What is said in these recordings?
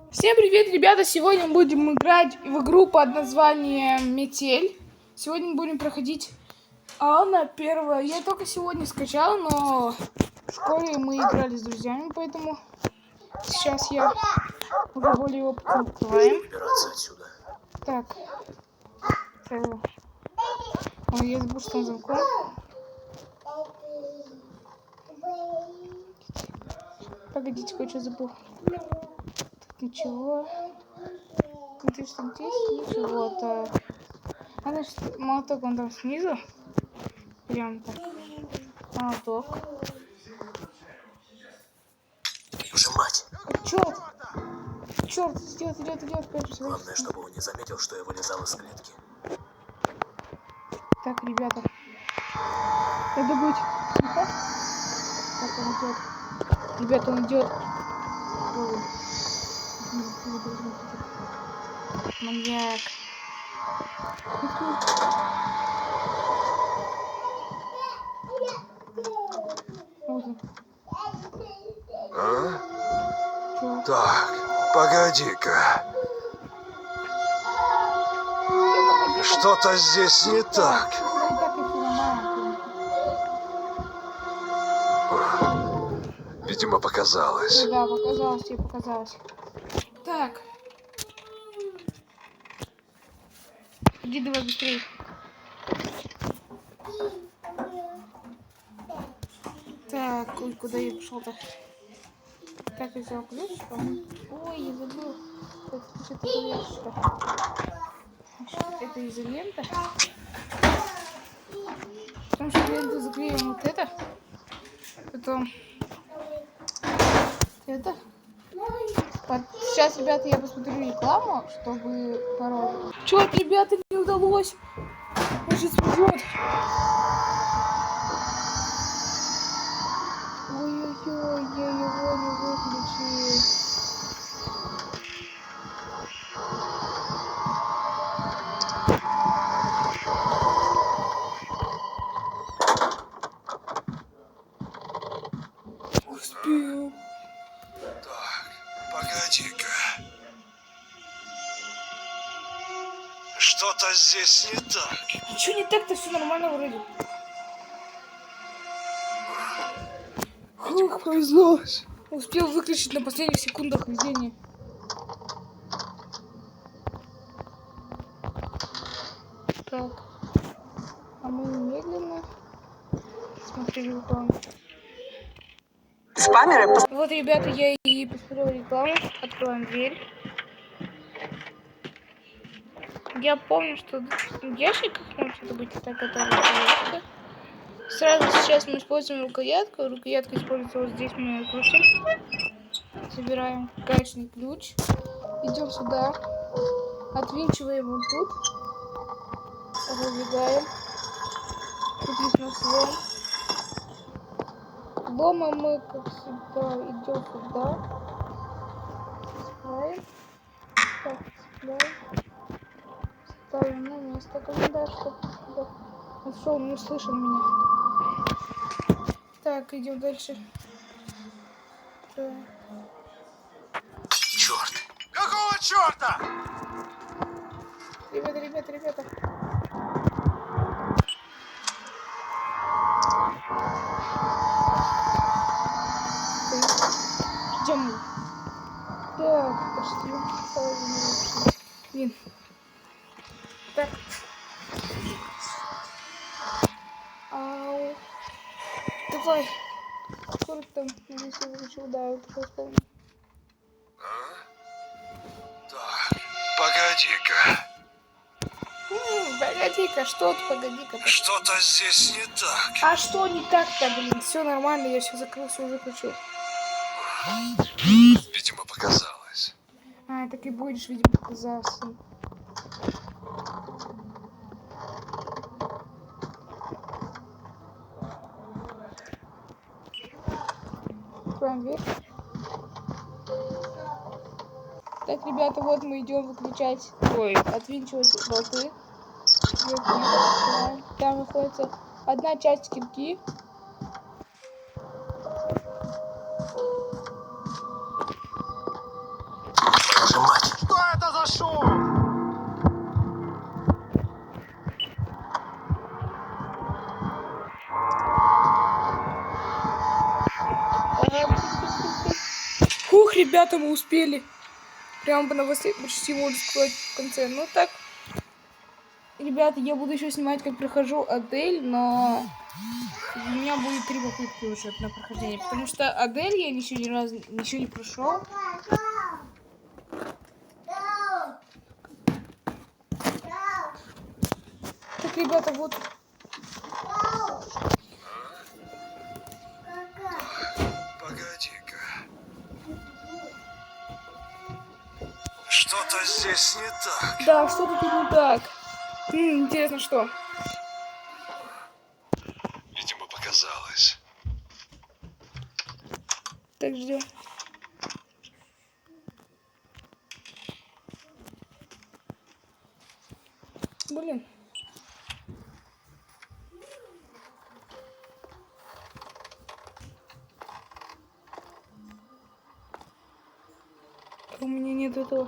Всем привет, ребята! Сегодня будем играть в игру под названием Метель. Сегодня мы будем проходить Анна первая. Я только сегодня скачал, но в школе мы играли с друзьями, поэтому сейчас я уже более опытно открываем. Так. Ой, я забыл, что там замком. Погодите, кое-что забыл. Тут ничего. Смотри, что здесь ничего. Так. А значит, молоток он там снизу. Прям так. Молоток. Твою мать! Черт! Черт, идет, прячусь. Главное, чтобы он не заметил, что я вылезал из клетки. Так, ребята. Надо быть тихо. Так, он идет. Ребята, он идет. Ой. Маньяк. Вот он. А? Чё? Так, погоди-ка. Что-то здесь не так. Видимо, показалось. Да, показалось, тебе показалось. Так. Иди давай быстрее. Так, ой, куда я пошел-то? Так, я взял ключ. Ой, я забыл. Что-то ящика. Это изолента. Потому что ленту заклеим вот это. Потом это. Вот. Сейчас, ребята, я посмотрю рекламу, чтобы пароль. Черт, ребята, не удалось. Он сейчас придет. Ой-ой-ой, я его не выключил. Успел. Так, погоди-ка. Что-то здесь не так. Ничего не так-то, все нормально вроде. Видимо, повезло. Успел выключить на последних секундах везения. Так. А мы медленно смотрели рекламу. Спамеры. Вот, ребята, я и посмотрела рекламу. Откроем дверь. Я помню, что в ящиках может это быть так, это рукоятка. Сразу сейчас мы используем рукоятку. Рукоятка используется вот здесь, мы ее крутим. Собираем гаечный ключ. Идем сюда. Отвинчиваем вот тут. Раздвигаем. Тут есть у нас лом. Ломом мы, как всегда, идем сюда. Ставим. Так, цепляем. Ставим на место календарь, чтобы он шел, не услышал меня. Так, идем дальше. Так. Черт. Какого черта? Ребята. Ждем мы. Так, почти. Блин. Так. Ау. Давай. Сколько там? Надеюсь, я выключил. Да, я такой вспомнил. Так, погоди-ка. Погоди-ка, что-то, погоди-ка. Что-то здесь не так. А что не так-то, блин? Все нормально, я все закрыл, все выключил. Видимо, показалось. А, так и будешь, видимо, показаться. Откроем дверь. Так, ребята, вот мы идем выключать, отвинчивать болты. Там находится одна часть кирки. прошу! Фух, ребята, мы успели. Прям почти можно сказать в конце. Ну так, ребята, я буду еще снимать, как прохожу Адель, но у меня будет 3 попытки уже на прохождение, потому что Адель я ничего ни разу ничего не прошел. Так, ребята, вот. Погоди-ка. Что-то здесь не так. Да, что-то тут не так. Интересно, что? Видимо, показалось. Так, ждем. Блин. У меня нет этого.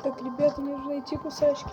Так, ребята, мне нужно найти кусачки.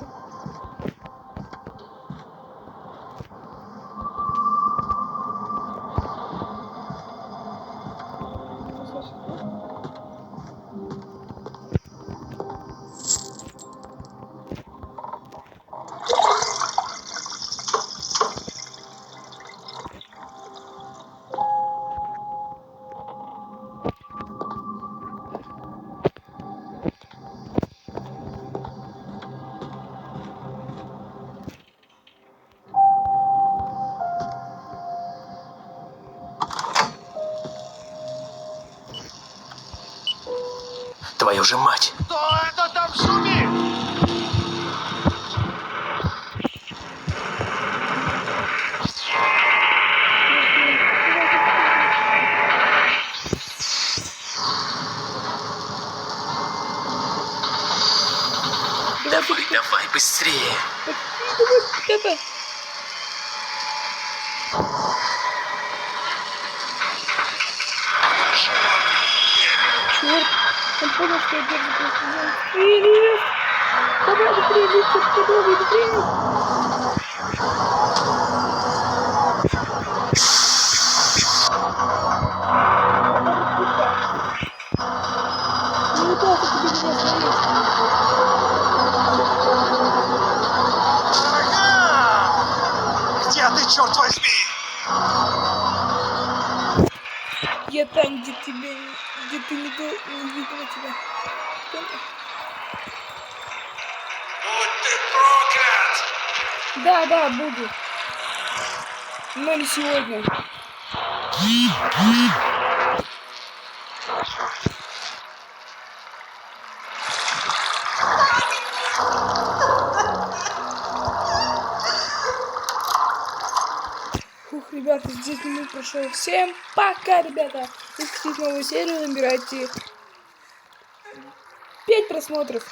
Твою же мать! Кто это там шумит? Давай, давай, быстрее! Это. Черт, он понял, что я держу просто. Привет! Давай быстрее, Виктор, подруги, быстрее! Не удастся тебе меня остановить. Ага! Где ты, черт возьми? Я там, где тебя, где ты не видела тебя. Будь ты проклят! Да, буду. Но не сегодня. Фух, ребята, здесь минут прошел. Всем пока, ребята. Если хотите новую серию, набирайте 5 просмотров.